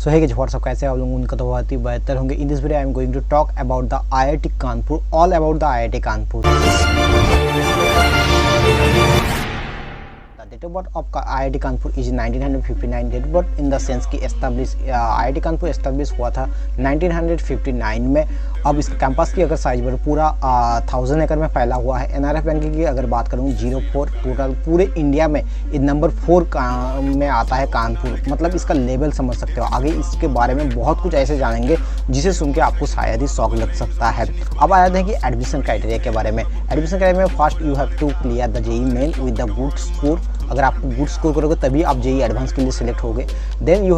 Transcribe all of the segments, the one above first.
सो है कि व्हाट्सअप कैसे आप लोग, उनका तो बहुत ही बेहतर होंगे। In this video I am going to talk about the IIT Kanpur, all about the IIT Kanpur. The date of birth of IIT Kanpur is 1959। Date birth in the sense कि IIT कानपुर एस्टेब्लिश हुआ था 1959 में। अब इसका कैंपस की अगर साइज पर पूरा 1000 एकड़ में फैला हुआ है। NRF रैंकिंग की अगर बात करूँ 04 टोटल पूरे इंडिया में नंबर 4 में आता है कानपुर, मतलब इसका लेवल समझ सकते हो। आगे इसके बारे में बहुत कुछ ऐसे जानेंगे जिसे सुन के आपको शायद ही शौक लग सकता है। अब आ जाते हैं कि एडमिशन क्राइटेरिया के बारे में। एडमिशन क्राइटेरिया में first you have to clear the JEE main with the good score. अगर आप गुड स्कोर करोगे तभी आप JEE एडवांस के लिए सिलेक्ट होगे। Then you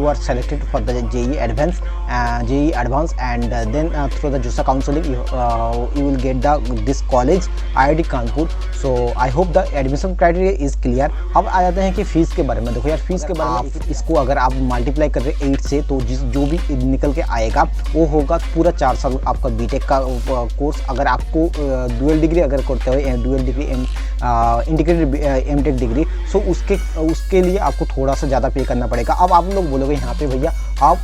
are selected for the JEE advance and then through the JUSA counselling you will get this college IIT Kanpur. So I hope the admission criteria is clear. अब आ जाते हैं कि fees के बारे में। देखो यार, फीस के बारे में इसको अगर आप मल्टीप्लाई कर रहे 8 से तो जो भी निकल के आएगा वो होगा पूरा 4 साल आपका बीटेक का कोर्स। अगर आपको डुअल डिग्री अगर करते हो, dual degree integrated MTech degree, so उसके लिए आपको थोड़ा सा ज़्यादा पे करना पड़ेगा। अब आप लोग बोलोगे यहाँ पे भैया आप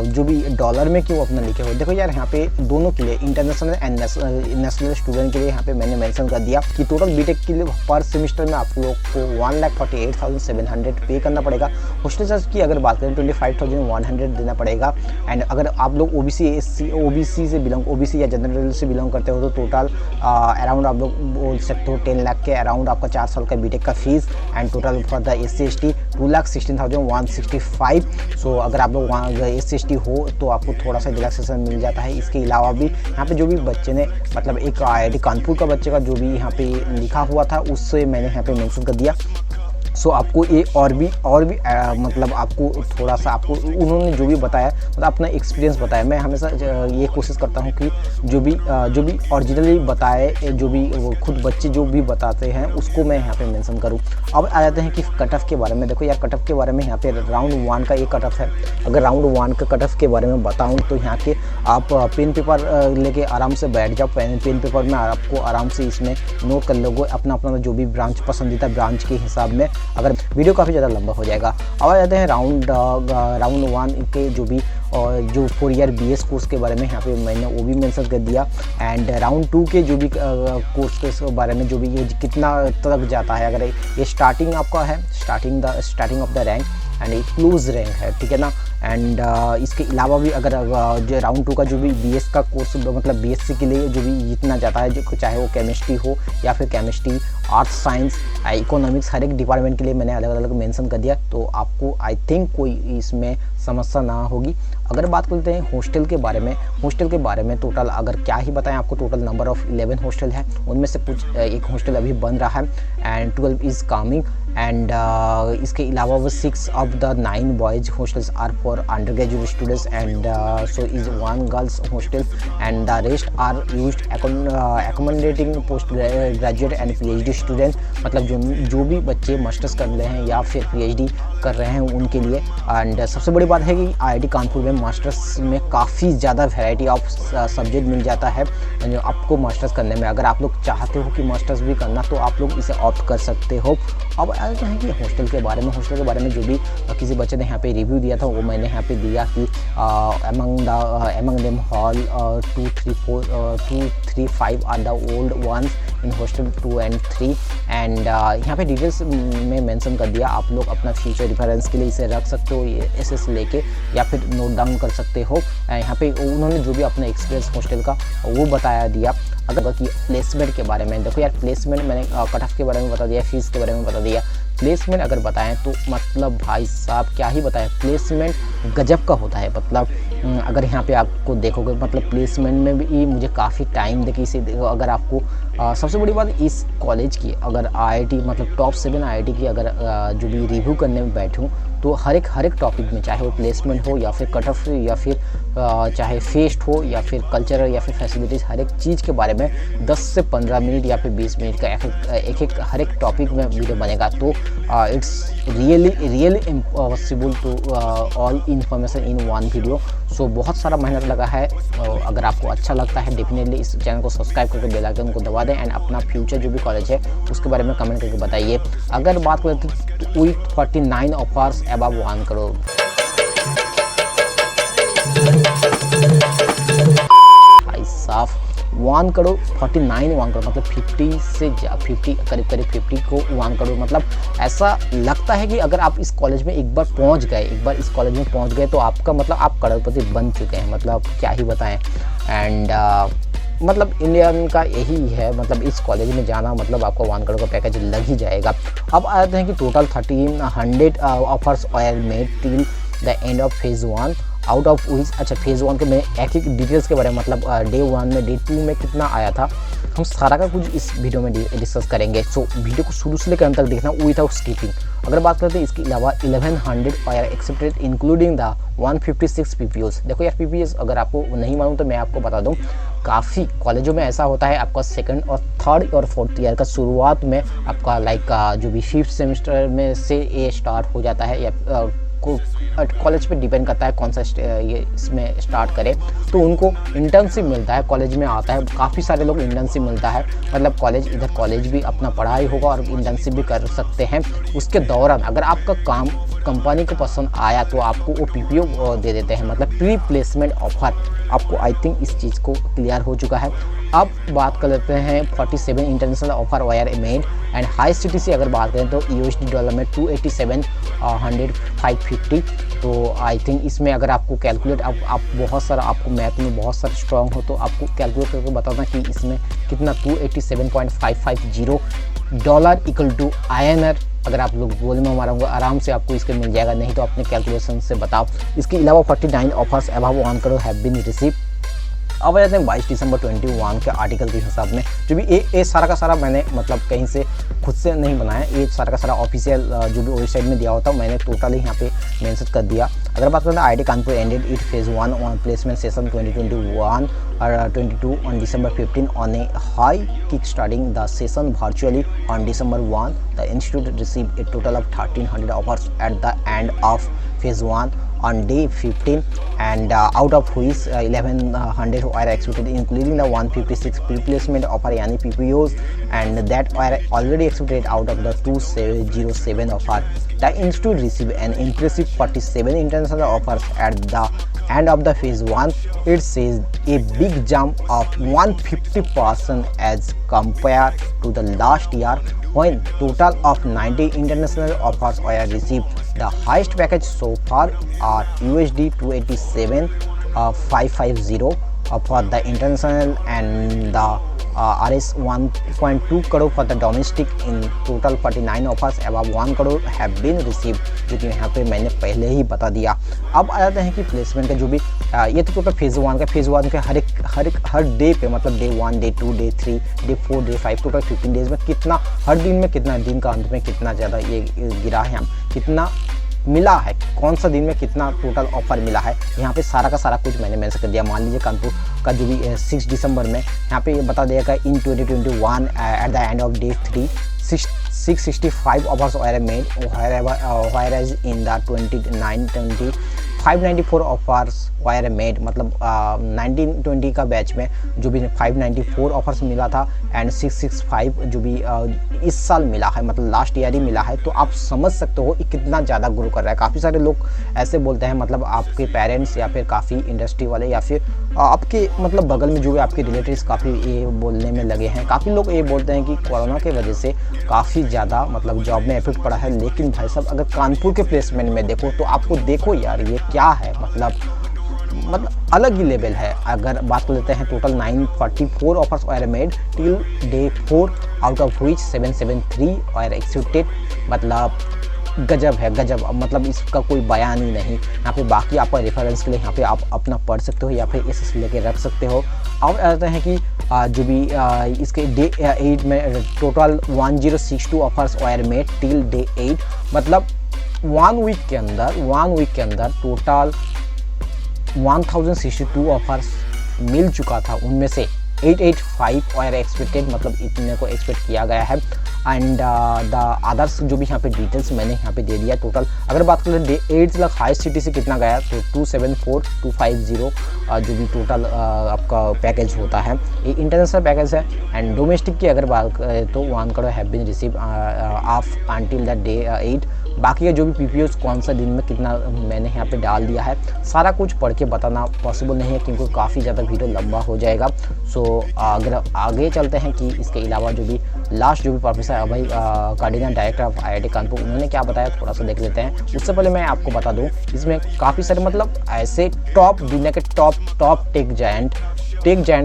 जो भी डॉलर में क्यों अपना लिखे हो। देखो यार, यहाँ पे दोनों के लिए इंटरनेशनल एंड नेशनल स्टूडेंट के लिए यहाँ पे मैंने मेंशन कर दिया कि टोटल बीटेक के लिए पर सेमेस्टर में आप लोग को 1,48,700 पे करना पड़ेगा। हॉस्टल चार्ज की अगर बात करें 25,100 देना पड़ेगा। एंड अगर आप लोग OBC से बिलोंग, OBC या जनरल से बिलोंग करते हो तो टोटल अराउंड आप लोग बोल सकते हो 10 लाख के अराउंड आपका 4 साल का बीटेक का fees. And total for the SC/ST 2,16,165। सो अगर आप लोग SC/ST हो तो आपको थोड़ा सा रिलैक्सेशन मिल जाता है। इसके अलावा भी यहाँ पे जो भी बच्चे ने, मतलब एक IIT कानपुर का बच्चे का जो भी यहाँ पे लिखा हुआ था उससे मैंने यहाँ पे मेंशन कर दिया। सो आपको ये और भी मतलब आपको थोड़ा सा आपको उन्होंने जो भी बताया, मतलब अपना एक्सपीरियंस बताया। मैं हमेशा ये कोशिश करता हूँ कि जो भी ओरिजिनली बताए, जो भी वो खुद बच्चे जो भी बताते हैं उसको मैं यहाँ पे मेंशन करूँ। अब आ जाते हैं कि कट ऑफ के बारे में। देखो यार, कट ऑफ के बारे में यहाँ पे राउंड 1 का एक कट ऑफ है। अगर राउंड 1 का कट ऑफ के बारे में बताऊँ तो यहाँ के आप पेन पेपर लेके आराम से बैठ जाओ। पेन पेपर में आपको आराम से इसमें नोट कर लोगे अपना जो भी ब्रांच पसंदीदा ब्रांच के हिसाब में, अगर वीडियो काफ़ी ज़्यादा लंबा हो जाएगा। अब आ जाते हैं राउंड 1 के जो भी जो 4 ईयर BS कोर्स के बारे में यहाँ पे मैंने वो भी मेंशन कर दिया। एंड राउंड 2 के जो भी कोर्स के बारे में जो भी ये कितना तक जाता है, अगर ये स्टार्टिंग आपका है, starting of the rank and एक क्लोज रैंक है, ठीक है ना। एंड इसके अलावा भी अगर जो राउंड 2 का जो भी BS का कोर्स, मतलब BSc के लिए जो भी जितना जाता है, जो चाहे वो केमिस्ट्री हो या फिर केमिस्ट्री, आर्ट्स, साइंस, इकोनॉमिक्स, हर एक डिपार्टमेंट के लिए मैंने अलग अलग मेंशन कर दिया। तो आपको आई थिंक कोई इसमें समस्या ना होगी। अगर बात करते हैं हॉस्टल के बारे में, टोटल अगर क्या ही बताएं आपको, टोटल नंबर ऑफ 11 हॉस्टल है। उनमें से कुछ एक हॉस्टल अभी बन रहा है एंड 12 इज़ कमिंग। एंड इसके अलावा वो 6 of the 9 boys hostels are for undergraduate students and so is 1 girls hostel and the rest are used accommodating post graduate and PhD student, मतलब जो भी बच्चे मास्टर्स कर रहे हैं या फिर PhD कर रहे हैं उनके लिए। एंड सबसे बड़ी बात है कि IIT कानपुर में मास्टर्स में काफ़ी ज़्यादा वैरायटी ऑफ सब्जेक्ट मिल जाता है जो आपको मास्टर्स करने में। अगर आप लोग चाहते हो कि मास्टर्स भी करना तो आप लोग इसे ऑप्ट कर सकते हो। अब आते हैं कि हॉस्टल के बारे में जो भी किसी बच्चे ने यहाँ पे रिव्यू दिया था वो मैंने यहाँ पे दिया कि among them hall 2, 3, 5 are the old ones in hostel 2 and 3 and यहाँ पे डिटेल्स में मेंशन कर दिया। आप लोग अपना फ्यूचर रेफरेंस के लिए इसे रख सकते हो, SS लेके, या फिर नोट डाउन कर सकते हो। यहाँ पे उन्होंने जो भी अपना एक्सपीरियंस हॉस्टल का वो बताया दिया। अगर कि प्लेसमेंट के बारे में, देखो यार, प्लेसमेंट मैंने कट ऑफ के बारे में बता दिया, फीस के बारे में बता दिया। प्लेसमेंट अगर बताएं तो मतलब भाई साहब क्या ही बताएं, प्लेसमेंट गजब का होता है। मतलब अगर यहाँ पे आपको देखोगे, मतलब प्लेसमेंट में भी मुझे काफ़ी टाइम देखिए इसे। अगर आपको सबसे बड़ी बात इस कॉलेज की, अगर IIT मतलब टॉप 7 IIT की अगर जो भी रिव्यू करने में बैठूँ तो हर एक टॉपिक में, चाहे वो प्लेसमेंट हो या फिर कट ऑफ या फिर चाहे फेस्ट हो या फिर कल्चरल या फिर फैसिलिटीज़, हर एक चीज़ के बारे में 10 से 15 मिनट या फिर 20 मिनट का एक हर एक टॉपिक में वीडियो बनेगा। तो it's really impossible to all information in one video. So बहुत सारा मेहनत लगा है। अगर आपको अच्छा लगता है डेफिनेटली इस चैनल को सब्सक्राइब करके बेल आइकन को दबा दें एंड अपना फ्यूचर जो भी कॉलेज है उसके बारे में कमेंट करके बताइए। अगर बात करें तो 49 ऑफर्स अबव 1 करोड़। 1,49 करोड़ मतलब 50 से 50 करीब 50 को 1 करोड़ मतलब ऐसा लगता है कि अगर आप इस कॉलेज में एक बार इस कॉलेज में पहुंच गए तो आपका मतलब आप करोड़पति बन चुके हैं, मतलब क्या ही बताएं। एंड मतलब इंडियन का यही है, मतलब इस कॉलेज में जाना मतलब आपको 1 करोड़ का पैकेज लग ही जाएगा। अब आते हैं कि total 1300 offers are made till the end of phase 1 out of which, अच्छा फेज़ 1 के मैं एक एक डिटेल्स के बारे में मतलब डे 1 में डे 2 में कितना आया था हम सारा का कुछ इस वीडियो में डिस्कस करेंगे। सो वीडियो को शुरू से लेकर अंत तक देखना विदाउट स्किपिंग। अगर बात करते हैं इसके अलावा 1100 are accepted including the 156 PPOs. देखो यार पीपीएस अगर आपको नहीं मालूम तो मैं आपको बता दूं, काफ़ी कॉलेजों में ऐसा होता है आपका सेकंड और थर्ड और फोर्थ ईयर का शुरुआत में आपका लाइक जो भी 5th सेमेस्टर में से ये स्टार्ट हो जाता है, या कॉलेज पे डिपेंड करता है कौन सा ये इसमें स्टार्ट करे, तो उनको इंटर्नशिप मिलता है, कॉलेज में आता है काफ़ी सारे लोग इंटर्नशिप मिलता है, मतलब कॉलेज भी अपना पढ़ाई होगा और इंटर्नशिप भी कर सकते हैं। उसके दौरान अगर आपका काम कंपनी को पसंद आया तो आपको वो पीपीओ दे देते हैं, मतलब प्री प्लेसमेंट ऑफर। आपको आई थिंक इस चीज़ को क्लियर हो चुका है। अब बात कर लेते हैं 47 international offer wire made and high CTC अगर बात करें तो यूएसडी डॉलर में 287,550। तो आई थिंक इसमें अगर आपको कैलकुलेट आप बहुत सारा आपको मैथ में बहुत सारा स्ट्रॉन्ग हो तो आपको कैलकुलेट करके बताना कि इसमें कितना 287.550 डॉलर इक्वल टू INR अगर आप लोग बोले में मारूंगा आराम से आपको इसके मिल जाएगा, नहीं तो अपने कैलकुलेशन से बताओ। इसके अलावा 49 offers above 1 crore have been receive. अब आ जाते हैं 22 दिसंबर 21 के आर्टिकल के हिसाब में, जो भी ये सारा का सारा मैंने मतलब कहीं से खुद से नहीं बनाया, ये सारा का सारा ऑफिशियल जो भी वेबसाइट में दिया होता है मैंने टोटली यहाँ पे मेंशन कर दिया। अगर बात करें IIT Kanpur ended it phase 1 on placement session 2021 और 22 on December 15 on A high kick starting the session virtually on December 1 the institute receive A total of 1300 offers eight the end of phase 1 on day 15 and out of which 1100 were executed including the 156 pre-placement offer yani PPOs and that were already executed out of the 207 offer. The institute received an impressive 47 international offers at the end of the phase 1. It says a big jump of 150% as compared to the last year when total of 90 international offers were received. The highest package so far are USD 287,550 for the international and the RS 1.2 crore for the domestic. In total 49 offers above 1 crore have been received, जो कि यहाँ पे मैंने पहले ही बता दिया। अब आ जाते हैं कि प्लेसमेंट का जो भी ये तो टोटल फेज़ 1 का हर डे पे मतलब day 1 day 2 day 3 day 4 day 5 total 15 days में कितना हर दिन में कितना दिन का अंत में कितना ज़्यादा ये गिरा है, कितना मिला है, कौन सा दिन में कितना टोटल ऑफर मिला है, यहाँ पे सारा का सारा कुछ मैंने मेंशन कर दिया। मान लीजिए कानपुर का जो भी 6 दिसंबर में यहाँ पे बता दिया इन 2021 eight the end of day 3 665 offers were made whereas in the 29-20 594 offers wire made, मतलब 1920 का बैच में जो भी 594 ऑफर्स मिला था एंड 665 जो भी इस साल मिला है, मतलब लास्ट ईयर ही मिला है। तो आप समझ सकते हो कितना ज़्यादा ग्रो कर रहा है। काफ़ी सारे लोग ऐसे बोलते हैं, मतलब आपके पेरेंट्स या फिर काफ़ी इंडस्ट्री वाले या फिर आपके मतलब बगल में जो भी आपके रिलेटिव्स काफ़ी ये बोलने में लगे हैं। काफ़ी लोग ये बोलते हैं कि कोरोना के वजह से काफ़ी ज़्यादा मतलब जॉब में इफेक्ट पड़ा है, लेकिन भाई साहब अगर कानपुर के प्लेसमेंट में देखो तो आपको देखो यार ये क्या है, मतलब अलग ही लेवल है। अगर बात कर लेते हैं total 944 offers were made till day 4 out of which 773 were accepted, मतलब गजब है गजब, मतलब इसका कोई बयान ही नहीं। यहाँ पे बाकी आपका रेफरेंस के लिए यहाँ पे आप अपना पढ़ सकते हो या फिर इसे लेके रख सकते हो। अब आते हैं कि जो भी इसके डे 8 में total 1062 offers were made till day 8, मतलब 1 वीक के अंदर टोटल 1062 ऑफर्स मिल चुका था। उनमें से 885 और एक्सपेक्टेड, मतलब इतने को एक्सपेक्ट किया गया है। एंड द अदर्स जो भी यहाँ पे डिटेल्स मैंने यहाँ पे दे दिया। टोटल अगर बात करें डे 8 तक हाई सिटी से कितना गया तो 274250 जो भी टोटल आपका पैकेज होता है, ये इंटरनेशनल पैकेज है। एंड डोमेस्टिक की अगर बात करें तो 1 crore have been receive of until the day 8 बाकी का जो भी पीपीओस कौन सा दिन में कितना मैंने यहाँ पे डाल दिया है, सारा कुछ पढ़ के बताना पॉसिबल नहीं है क्योंकि काफ़ी ज़्यादा वीडियो लंबा हो जाएगा। सो अगर आगे चलते हैं कि इसके अलावा जो भी लास्ट जो भी professor Abhay cardinal director of IIT Kanpur उन्होंने क्या बताया थोड़ा सा देख लेते हैं। उससे पहले मैं आपको बता दूं, इसमें काफ़ी सारे मतलब ऐसे टॉप दुनिया के टॉप टेक जायंट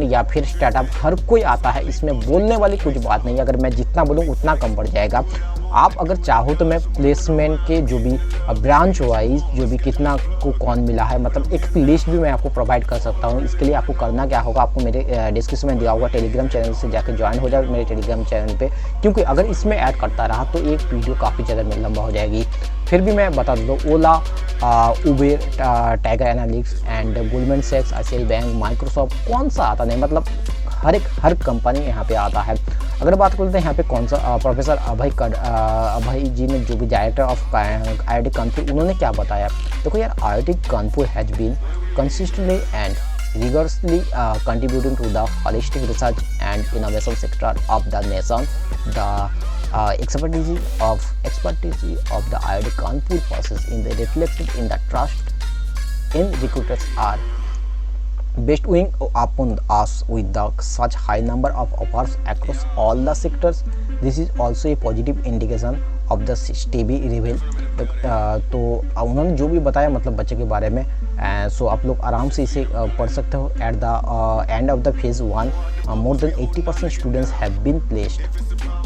या फिर स्टार्टअप हर कोई आता है। इसमें बोलने वाली कुछ बात नहीं है, अगर मैं जितना बोलूँ उतना कम पड़ जाएगा। आप अगर चाहो तो मैं प्लेसमेंट के जो भी ब्रांच वाइज जो भी कितना को कौन मिला है, मतलब एक लिस्ट भी मैं आपको प्रोवाइड कर सकता हूँ। इसके लिए आपको करना क्या होगा, आपको मेरे डिस्क्रिप्शन में दिया होगा टेलीग्राम चैनल से जाकर ज्वाइन हो जाए मेरे टेलीग्राम चैनल पे, क्योंकि अगर इसमें ऐड करता रहा तो एक वीडियो काफ़ी ज़्यादा लंबा हो जाएगी। फिर भी मैं बता दूँ, Ola, Uber, Tiger Analytics and Goldman सैक्स, आईसीआई बैंक, माइक्रोसॉफ्ट, कौन सा आता नहीं, मतलब हर कंपनी यहाँ पे आता है। अगर बात करते हैं यहाँ पे कौन सा प्रोफेसर अभय जी ने जो भी डायरेक्टर ऑफ आईआईटी कानपुर उन्होंने क्या बताया। देखो यार, IIT Kanpur has been consistently and rigorously contributing to the holistic research and innovation sector of the nation. The expertise of the IIT Kanpur process in the reflected in the trust in recruiters are bestowing upon us with the such high number of offers across all the sectors. This is also a positive indication of the stable level. तो उन्होंने जो भी बताया मतलब बच्चे के बारे में, सो आप लोग आराम से इसे पढ़ सकते हो। At the end of the phase 1 more than 80% students have been placed.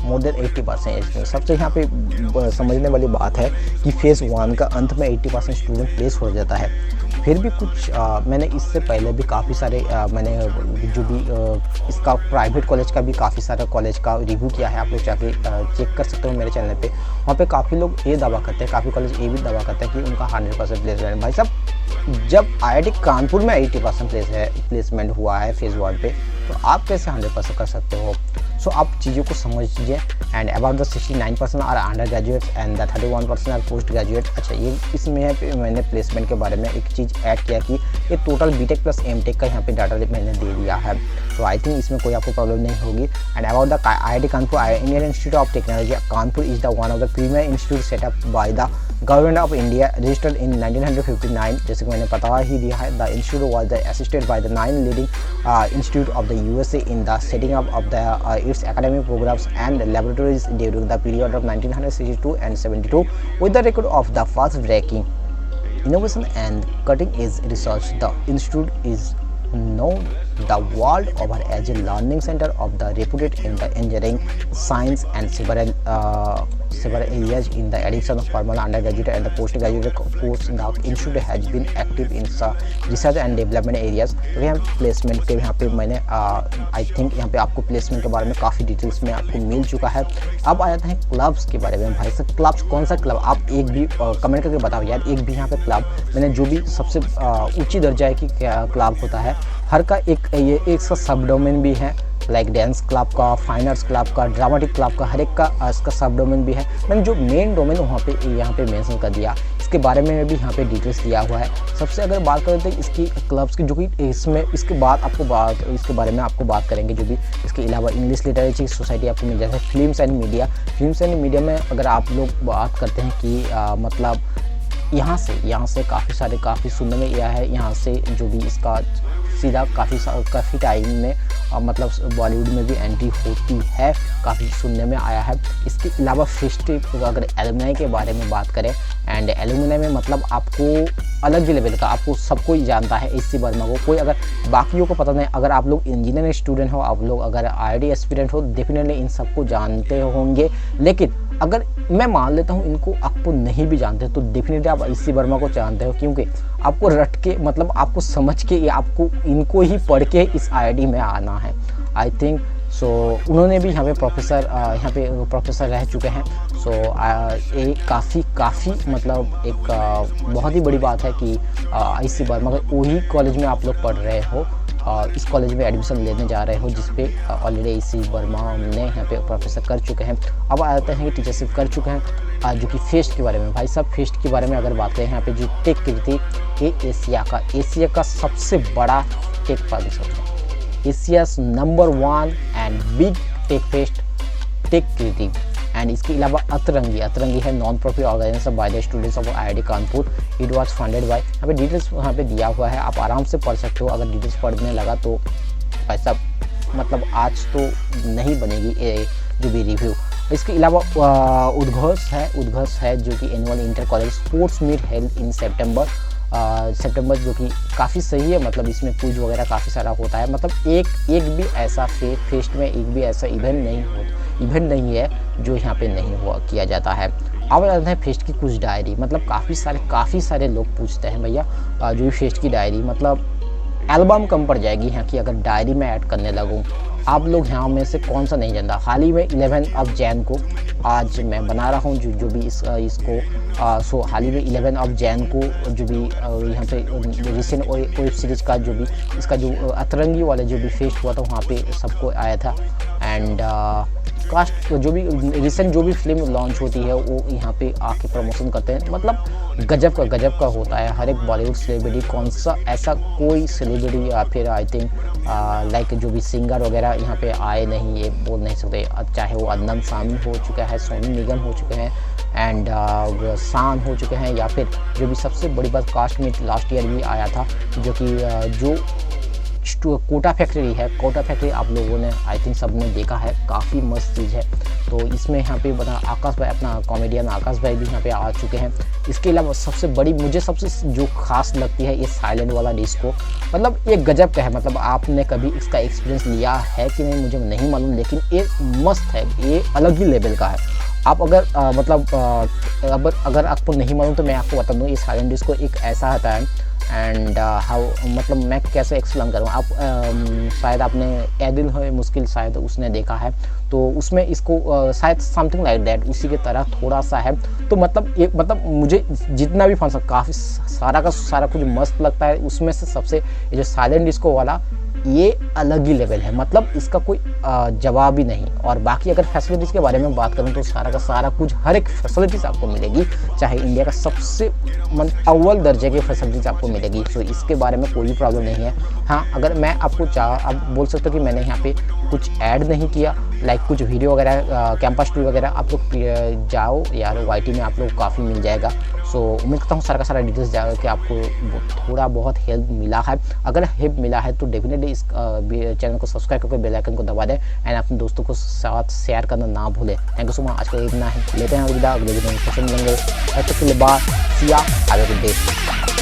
More than 80%। सबसे यहाँ पे समझने वाली बात है कि फेज़ 1 का अंत में 80% स्टूडेंट प्लेस हो जाता है। फिर भी कुछ मैंने इससे पहले भी काफ़ी सारे मैंने जो भी इसका प्राइवेट कॉलेज का भी काफ़ी सारा कॉलेज का रिव्यू किया है, आप लोग जाके चेक कर सकते हो मेरे चैनल पे। वहाँ पे काफ़ी लोग ये दावा करते हैं, काफ़ी कॉलेज ये भी दावा करते हैं कि उनका 100% प्लेसमेंट। भाई साहब, जब आईआईटी कानपुर में 80% प्लेसमेंट हुआ है फेज़ 1 पे, तो आप कैसे 100% कर सकते हो। सो आप चीज़ों को समझिए। And about the 69% are undergraduate and the 31% are postgraduate. अच्छा, ये इसमें मैंने प्लेसमेंट के बारे में एक चीज़ ऐड किया कि ये टोटल बीटेक प्लस एमटेक का यहाँ पे डाटा मैंने दे दिया है, तो आई थिंक इसमें कोई आपको प्रॉब्लम नहीं होगी। And about the IIT Kanpur, Indian institute of technology Kanpur is the one of the premier institute setup by the government of India, registered in 1959। जैसे कि मैंने बता ही दिया है, the institute was the assisted by the 9 leading institute of the USA in the setting up of the its academic programs and laboratories during the period of 1962 and 72, with the record of the fast-breaking innovation and cutting-edge research. The institute is known the world over as a learning center of the reputed in the engineering, science, and several areas. In the addition of formal undergraduate and the postgraduate course, the institute has been active in research and development areas. तो यहाँ placement के यहाँ पे मैंने I think यहाँ पे आपको placement के बारे में काफ़ी डिटेल्स में आपको मिल चुका है। अब आ जाते हैं क्लब्स के बारे में। भाई साहब, क्लब्स कौन सा क्लब, आप एक भी कमेंट करके बताओ यार। एक भी यहाँ पे क्लब मैंने जो भी सबसे ऊंची दर्जा है कि क्या क्लब होता है, हर का एक सा सब डोमेन भी है, लाइक डांस क्लब का, फाइन आर्ट्स क्लब का, ड्रामेटिक क्लब का, हर एक का इसका सब डोमेन भी है। मैंने जो मेन डोमेन वहाँ पे यहाँ पे मेंशन कर दिया, इसके बारे में भी यहाँ पे डिटेल्स दिया हुआ है। सबसे अगर बात करें तो इसकी क्लब्स की जो कि इसमें इसके बाद आपको इसके बारे में आपको बात करेंगे। जो भी इसके अलावा इंग्लिश लिटरेचर सोसाइटी आपको मिल जाता है। फिल्म्स एंड मीडिया में अगर आप लोग बात करते हैं कि मतलब यहाँ से काफ़ी सुनने में आया है। यहाँ से जो भी इसका सीधा काफ़ी टाइम में मतलब बॉलीवुड में भी एंट्री होती है, काफ़ी सुनने में आया है। इसके अलावा फेस्टिव अगर एलुमनाई के बारे में बात करें, एंड एलुमनाई में मतलब आपको अलग ही लेवल का, आपको सब कोई जानता है एससी वर्मा को, कोई अगर बाकियों को पता नहीं। अगर आप लोग इंजीनियरिंग स्टूडेंट हो, आप लोग अगर आईआईटी एस्पिरेंट हो, डेफिनेटली इन सबको जानते होंगे। लेकिन अगर मैं मान लेता हूँ इनको आपको नहीं भी जानते, तो डेफिनेटली आप एससी वर्मा को जानते हो, क्योंकि आपको रट के मतलब आपको समझ के या आपको इनको ही पढ़ के इस आईआईटी में आना है, आई थिंक। सो उन्होंने भी यहाँ पे प्रोफेसर रह चुके हैं। सो ये काफ़ी मतलब एक बहुत ही बड़ी बात है कि एससी वर्मा का वही कॉलेज में आप लोग पढ़ रहे हो, इस कॉलेज में एडमिशन लेने जा रहे हो, जिसपे ऑलरेडी एससी वर्मा ने यहाँ पे प्रोफेसर कर चुके हैं। अब आते हैं कि टीचरशिप कर चुके हैं। जो कि फेस्ट के बारे में, भाई साहब फेस्ट के बारे में अगर बात करें, यहाँ पे जो टेक कृति, ये एशिया का सबसे बड़ा टेक फर्म है। Asia's number 1 and big tech fest Techkriti, and इसके अलावा अतरंगी है non profit organization by the students of IIT Kanpur. It was funded by, यहाँ पे डिटेल्स यहाँ पे दिया हुआ है, आप आराम से पढ़ सकते हो। अगर डिटेल्स पढ़ने लगा तो ऐसा मतलब आज तो नहीं बनेगी जो भी रिव्यू। इसके अलावा उद्घोष है जो कि annual inter college sports meet held in September जो कि काफ़ी सही है। मतलब इसमें क्विज वगैरह काफ़ी सारा होता है। मतलब एक भी ऐसा फेस्ट में एक भी ऐसा इवेंट नहीं है जो यहाँ पे नहीं हुआ किया जाता है। अब आते हैं फेस्ट की कुछ डायरी। मतलब काफ़ी सारे लोग पूछते हैं भैया जो फेस्ट की डायरी मतलब एल्बम कम पड़ जाएगी यहाँ की अगर डायरी में ऐड करने लगूँ। आप लोग यहाँ में से कौन सा नहीं जानता। हाल ही में 11 जैन को आज मैं बना रहा हूँ जो भी इसको सो हाल ही में 11 जैन को जो भी यहाँ पे रिसेंट वेब सीरीज़ का जो भी इसका जो अतरंगी वाला जो भी फेस्ट हुआ था वहाँ पे सबको आया था। एंड कास्ट जो भी रिसेंट जो भी फिल्म लॉन्च होती है वो यहाँ पे आके प्रमोशन करते हैं। मतलब गजब का होता है। हर एक बॉलीवुड सेलिब्रिटी कौन सा ऐसा कोई सेलिब्रिटी या फिर आई थिंक लाइक जो भी सिंगर वगैरह यहाँ पे आए नहीं ये बोल नहीं सकते। चाहे वो अदनान सामी हो चुका है, सोनू निगम हो चुके हैं एंड शान हो चुके हैं, या फिर जो भी सबसे बड़ी बात कास्ट में लास्ट ईयर भी आया था जो कि जो कोटा फैक्ट्री आप लोगों ने आई थिंक सब ने देखा है, काफ़ी मस्त चीज़ है। तो इसमें यहाँ पे बता आकाश भाई अपना कॉमेडियन आकाश भाई भी यहाँ पे आ चुके हैं। इसके अलावा सबसे बड़ी मुझे सबसे जो खास लगती है ये साइलेंट वाला डिस्को। मतलब ये गजब का है। मतलब आपने कभी इसका एक्सपीरियंस लिया है कि नहीं मुझे नहीं मालूम, लेकिन ये मस्त है, ये अलग ही लेवल का है। आप अगर अगर आपको नहीं मालूम तो मैं आपको बता दूँ ये साइलेंट डिस्को एक ऐसा होता है एंड हाउ मतलब मैं कैसे एक्सप्लेन करूँ। आप शायद आपने ए दिल है मुश्किल शायद उसने देखा है तो उसमें इसको शायद समथिंग लाइक दैट उसी के तरह थोड़ा सा है। तो मतलब मुझे जितना भी फंसा काफ़ी सारा का सारा कुछ मस्त लगता है। उसमें से सबसे ये जो साइलेंट डिस्को वाला ये अलग ही लेवल है। मतलब इसका कोई जवाब ही नहीं। और बाकी अगर फैसिलिटीज़ के बारे में बात करूँ तो सारा का सारा कुछ हर एक फैसिलिटीज़ आपको मिलेगी, चाहे इंडिया का सबसे अव्वल दर्जे की फैसिलिटीज़ आपको मिलेगी। तो इसके बारे में कोई प्रॉब्लम नहीं है। हाँ अगर मैं आपको आप बोल सकते हो कि मैंने यहाँ पे कुछ ऐड नहीं किया लाइक कुछ वीडियो वगैरह कैंपस टूर वगैरह आप लोग जाओ यार YT में आप लोग काफ़ी मिल जाएगा। सो उम्मीद करता हूँ सारा का सारा डिटेल्स जाकर कि आपको थोड़ा बहुत हेल्प मिला है। अगर हेल्प मिला है तो डेफिनेटली इस चैनल को सब्सक्राइब करके बेल आइकन को दबा दें एंड अपने दोस्तों को साथ शेयर करना ना भूलें। Thank you so much. आज को इतना ही, लेते हैं अगले वीडियो में पसंद लेंगे। तब तक के लिए बाय, सी या, हैव अ गुड डे।